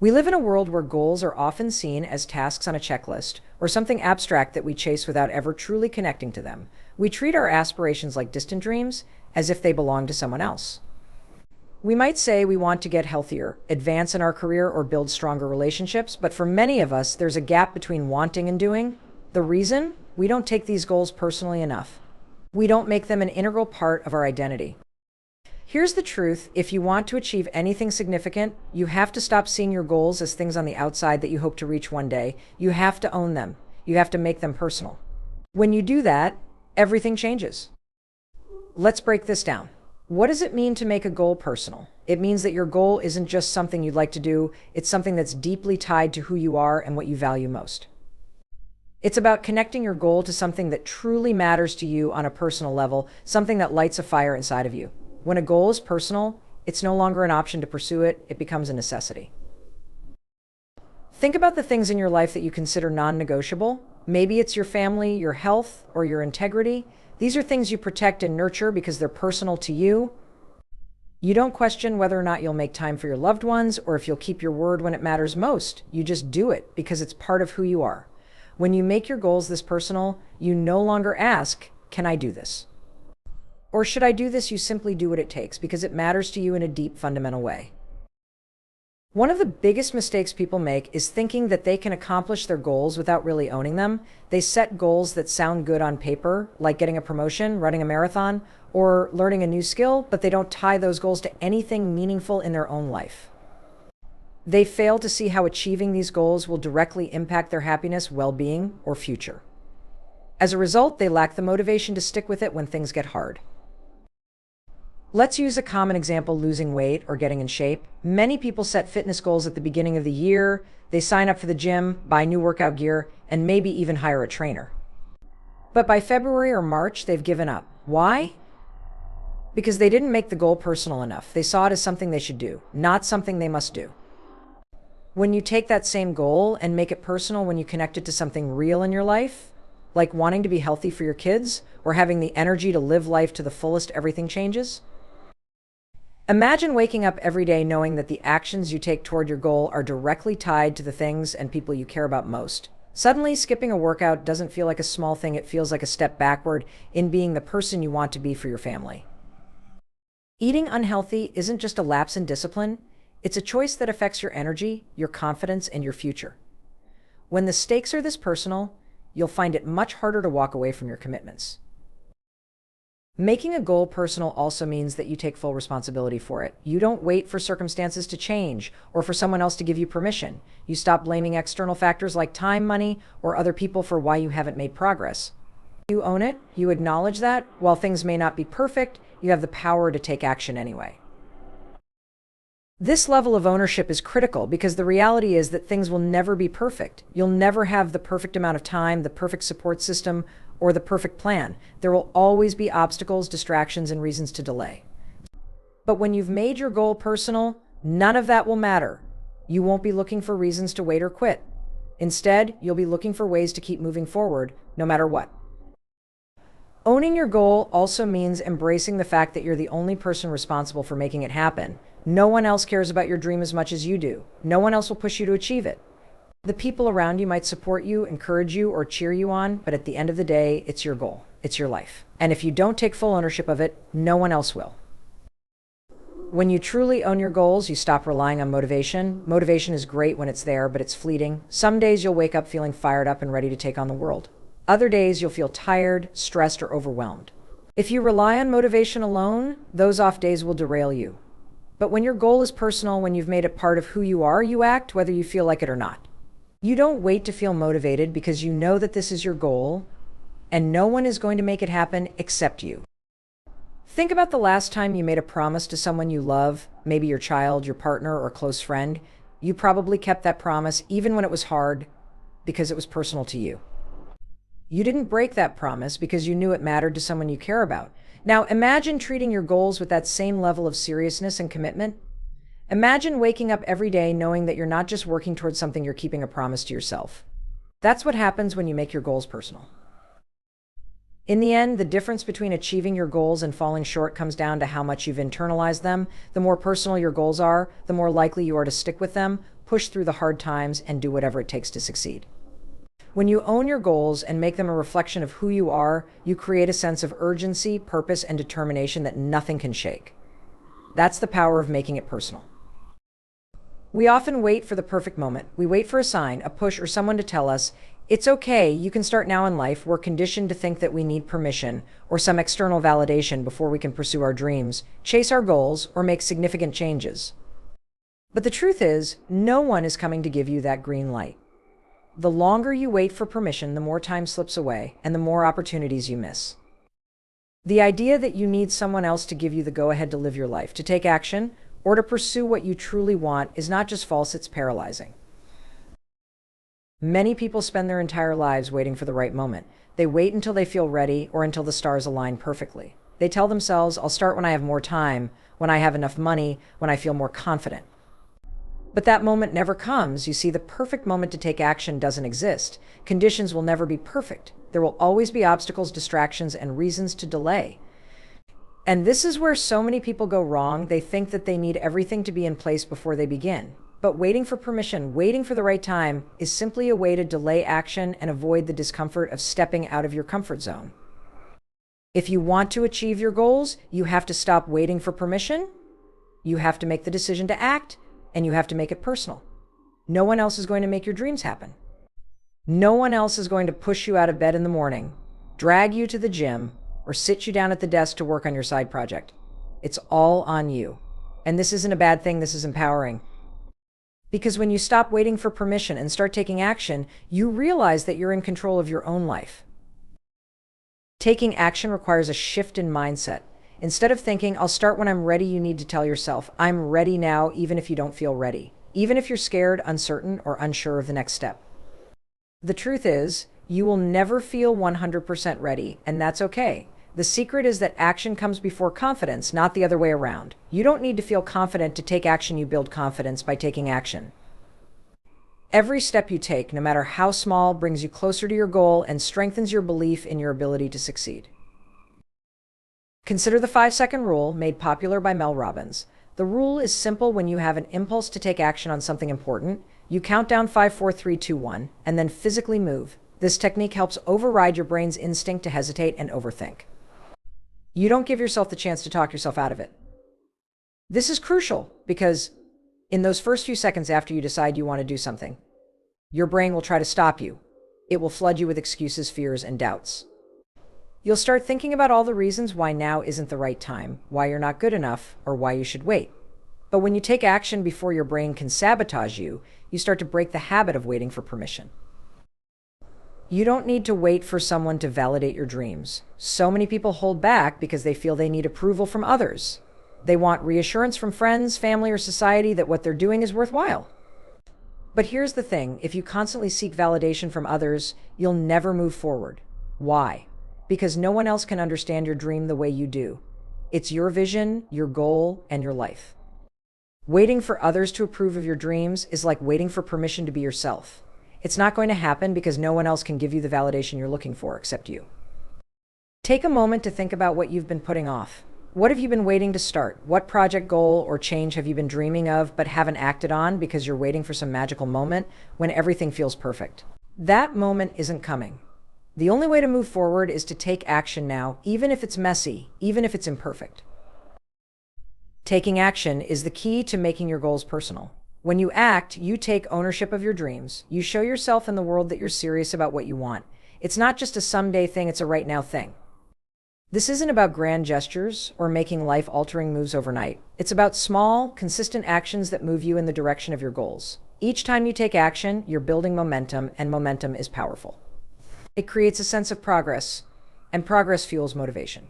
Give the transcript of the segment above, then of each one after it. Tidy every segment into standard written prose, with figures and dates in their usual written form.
We live in a world where goals are often seen as tasks on a checklist or something abstract that we chase without ever truly connecting to them. We treat our aspirations like distant dreams, as if they belong to someone else. We might say we want to get healthier, advance in our career, or build stronger relationships, but for many of us, there's a gap between wanting and doing. The reason? We don't take these goals personally enough. We don't make them an integral part of our identity. Here's the truth: if you want to achieve anything significant, you have to stop seeing your goals as things on the outside that you hope to reach one day. You have to own them. You have to make them personal. When you do that, everything changes. Let's break this down. What does it mean to make a goal personal? It means that your goal isn't just something you'd like to do, it's something that's deeply tied to who you are and what you value most. It's about connecting your goal to something that truly matters to you on a personal level, something that lights a fire inside of you. When a goal is personal, it's no longer an option to pursue it, it becomes a necessity. Think about the things in your life that you consider non-negotiable. Maybe it's your family, your health, or your integrity. These are things you protect and nurture because they're personal to you. You don't question whether or not you'll make time for your loved ones or if you'll keep your word when it matters most. You just do it because it's part of who you are. When you make your goals this personal, you no longer ask, "Can I do this?" Or "Should I do this?" You simply do what it takes because it matters to you in a deep, fundamental way. One of the biggest mistakes people make is thinking that they can accomplish their goals without really owning them. They set goals that sound good on paper, like getting a promotion, running a marathon, or learning a new skill, but they don't tie those goals to anything meaningful in their own life. They fail to see how achieving these goals will directly impact their happiness, well-being, or future. As a result, they lack the motivation to stick with it when things get hard. Let's use a common example: losing weight or getting in shape. Many people set fitness goals at the beginning of the year. They sign up for the gym, buy new workout gear, and maybe even hire a trainer. But by February or March, they've given up. Why? Because they didn't make the goal personal enough. They saw it as something they should do, not something they must do. When you take that same goal and make it personal, when you connect it to something real in your life, like wanting to be healthy for your kids or having the energy to live life to the fullest, everything changes. Imagine waking up every day knowing that the actions you take toward your goal are directly tied to the things and people you care about most. Suddenly, skipping a workout doesn't feel like a small thing, it feels like a step backward in being the person you want to be for your family. Eating unhealthy isn't just a lapse in discipline, it's a choice that affects your energy, your confidence, and your future. When the stakes are this personal, you'll find it much harder to walk away from your commitments. Making a goal personal also means that you take full responsibility for it. You don't wait for circumstances to change or for someone else to give you permission. You stop blaming external factors like time, money, or other people for why you haven't made progress. You own it, you acknowledge that, while things may not be perfect, you have the power to take action anyway. This level of ownership is critical because the reality is that things will never be perfect. You'll never have the perfect amount of time, the perfect support system, or the perfect plan. There will always be obstacles, distractions, and reasons to delay. But when you've made your goal personal, none of that will matter. You won't be looking for reasons to wait or quit. Instead, you'll be looking for ways to keep moving forward, no matter what. Owning your goal also means embracing the fact that you're the only person responsible for making it happen. No one else cares about your dream as much as you do. No one else will push you to achieve it. The people around you might support you, encourage you, or cheer you on, but at the end of the day, it's your goal. It's your life. And if you don't take full ownership of it, no one else will. When you truly own your goals, you stop relying on motivation. Motivation is great when it's there, but it's fleeting. Some days you'll wake up feeling fired up and ready to take on the world. Other days you'll feel tired, stressed, or overwhelmed. If you rely on motivation alone, those off days will derail you. But when your goal is personal, when you've made it part of who you are, you act whether you feel like it or not. You don't wait to feel motivated because you know that this is your goal, and no one is going to make it happen except you. Think about the last time you made a promise to someone you love, maybe your child, your partner, or a close friend. You probably kept that promise even when it was hard because it was personal to you. You didn't break that promise because you knew it mattered to someone you care about. Now imagine treating your goals with that same level of seriousness and commitment. Imagine waking up every day knowing that you're not just working towards something, you're keeping a promise to yourself. That's what happens when you make your goals personal. In the end, the difference between achieving your goals and falling short comes down to how much you've internalized them. The more personal your goals are, the more likely you are to stick with them, push through the hard times, and do whatever it takes to succeed. When you own your goals and make them a reflection of who you are, you create a sense of urgency, purpose, and determination that nothing can shake. That's the power of making it personal. We often wait for the perfect moment. We wait for a sign, a push, or someone to tell us, it's okay, you can start now in life. We're conditioned to think that we need permission or some external validation before we can pursue our dreams, chase our goals, or make significant changes. But the truth is, no one is coming to give you that green light. The longer you wait for permission, the more time slips away and the more opportunities you miss. The idea that you need someone else to give you the go-ahead to live your life, to take action, or to pursue what you truly want is not just false, it's paralyzing. Many people spend their entire lives waiting for the right moment. They wait until they feel ready or until the stars align perfectly. They tell themselves, I'll start when I have more time, when I have enough money, when I feel more confident. But that moment never comes. You see, the perfect moment to take action doesn't exist. Conditions will never be perfect. There will always be obstacles, distractions, and reasons to delay. And this is where so many people go wrong. They think that they need everything to be in place before they begin. But waiting for permission, waiting for the right time, is simply a way to delay action and avoid the discomfort of stepping out of your comfort zone. If you want to achieve your goals, you have to stop waiting for permission, you have to make the decision to act, and you have to make it personal. No one else is going to make your dreams happen. No one else is going to push you out of bed in the morning, drag you to the gym, or sit you down at the desk to work on your side project. It's all on you. And this isn't a bad thing, this is empowering. Because when you stop waiting for permission and start taking action, you realize that you're in control of your own life. Taking action requires a shift in mindset. Instead of thinking, I'll start when I'm ready, you need to tell yourself, I'm ready now, even if you don't feel ready. Even if you're scared, uncertain, or unsure of the next step. The truth is, you will never feel 100% ready, and that's okay. The secret is that action comes before confidence, not the other way around. You don't need to feel confident to take action. You build confidence by taking action. Every step you take, no matter how small, brings you closer to your goal and strengthens your belief in your ability to succeed. Consider the 5-second rule, made popular by Mel Robbins. The rule is simple. When you have an impulse to take action on something important, you count down 5, 4, 3, 2, 1, and then physically move. This technique helps override your brain's instinct to hesitate and overthink. You don't give yourself the chance to talk yourself out of it. This is crucial because in those first few seconds after you decide you want to do something, your brain will try to stop you. It will flood you with excuses, fears, and doubts. You'll start thinking about all the reasons why now isn't the right time, why you're not good enough, or why you should wait. But when you take action before your brain can sabotage you, you start to break the habit of waiting for permission. You don't need to wait for someone to validate your dreams. So many people hold back because they feel they need approval from others. They want reassurance from friends, family, or society that what they're doing is worthwhile. But here's the thing, if you constantly seek validation from others, you'll never move forward. Why? Because no one else can understand your dream the way you do. It's your vision, your goal, and your life. Waiting for others to approve of your dreams is like waiting for permission to be yourself. It's not going to happen because no one else can give you the validation you're looking for except you. Take a moment to think about what you've been putting off. What have you been waiting to start? What project, goal, or change have you been dreaming of but haven't acted on because you're waiting for some magical moment when everything feels perfect? That moment isn't coming. The only way to move forward is to take action now, even if it's messy, even if it's imperfect. Taking action is the key to making your goals personal. When you act, you take ownership of your dreams. You show yourself and the world that you're serious about what you want. It's not just a someday thing, it's a right now thing. This isn't about grand gestures or making life-altering moves overnight. It's about small, consistent actions that move you in the direction of your goals. Each time you take action, you're building momentum, and momentum is powerful. It creates a sense of progress, and progress fuels motivation.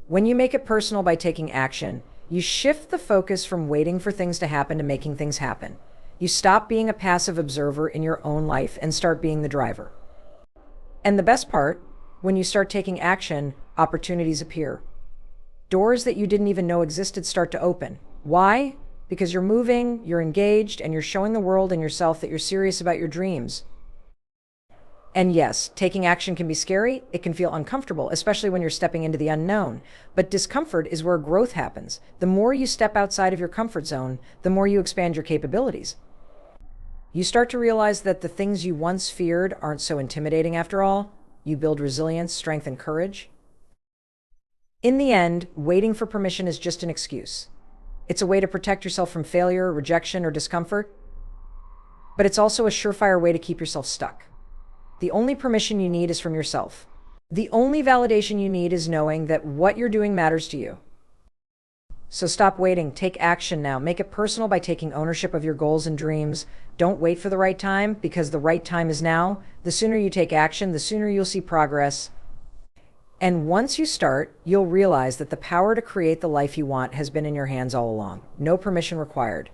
When you make it personal by taking action, you shift the focus from waiting for things to happen to making things happen. You stop being a passive observer in your own life and start being the driver. And the best part, when you start taking action, opportunities appear. Doors that you didn't even know existed start to open. Why? Because you're moving, you're engaged, and you're showing the world and yourself that you're serious about your dreams. And yes, taking action can be scary. It can feel uncomfortable, especially when you're stepping into the unknown. But discomfort is where growth happens. The more you step outside of your comfort zone, the more you expand your capabilities. You start to realize that the things you once feared aren't so intimidating after all. You build resilience, strength, and courage. In the end, waiting for permission is just an excuse. It's a way to protect yourself from failure, rejection, or discomfort, but it's also a surefire way to keep yourself stuck. The only permission you need is from yourself. The only validation you need is knowing that what you're doing matters to you. So stop waiting. Take action now. Make it personal by taking ownership of your goals and dreams. Don't wait for the right time, because the right time is now. The sooner you take action, the sooner you'll see progress. And once you start, you'll realize that the power to create the life you want has been in your hands all along. No permission required.